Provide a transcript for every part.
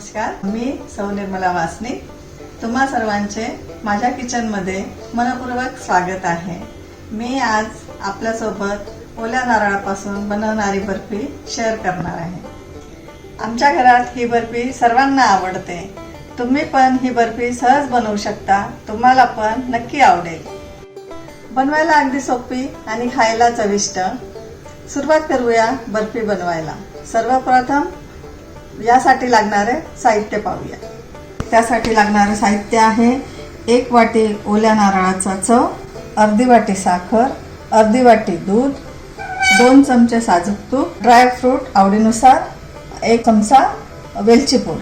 नमस्कार, मी सौ निर्मला वासनी. तुम्हा सर्वांचे माझ्या किचनमध्ये मनपूर्वक स्वागत आहे. मी आज आपल्यासोबत ओल्या नारळापासून बनवणारी बर्फी शेअर करणार आहे. आमच्या घरात ही बर्फी सर्वांना आवडते. तुम्ही पण ही बर्फी सहज बनवू शकता. तुम्हाला पण नक्की आवडेल. बनवायला अगदी सोपी आणि खायला चविष्ट. सुरुवात करूया बर्फी बनवायला. सर्वप्रथम यासाठी लागणारे साहित्य पाहूया. त्यासाठी लागणारे साहित्य आहे 1 वाटी ओल्या नारळाचा चव, अर्धी वाटी साखर, अर्धी वाटी दूध, 2 चमचे साजूक तूप, ड्रायफ्रूट आवडीनुसार, 1 चमचा वेलची पूड.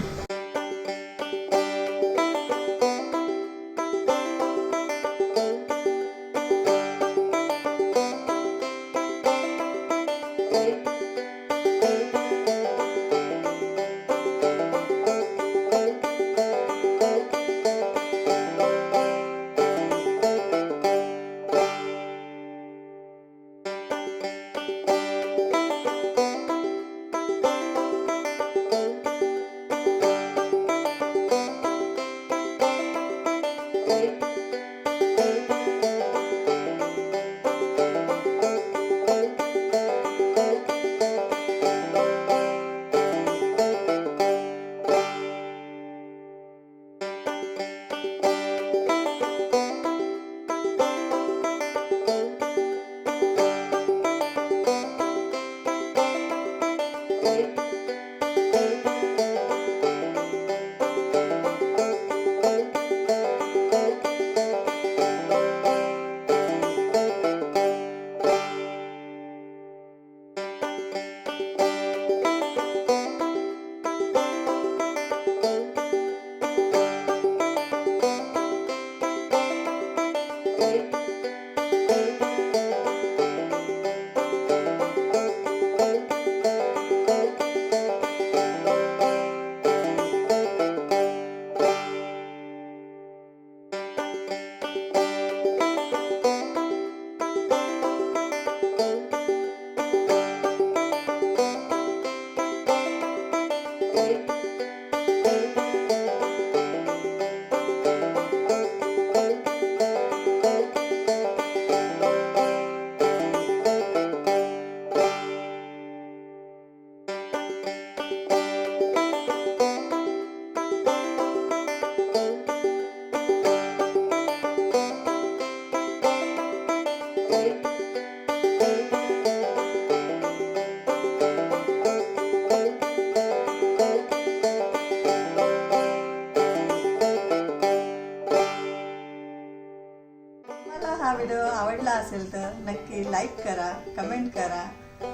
हा व्हिडिओ आवडला असेल तर नक्की लाईक करा, कमेंट करा,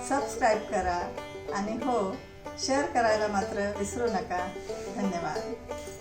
सबस्क्राईब करा आणि हो, शेअर करायला मात्र विसरू नका. धन्यवाद.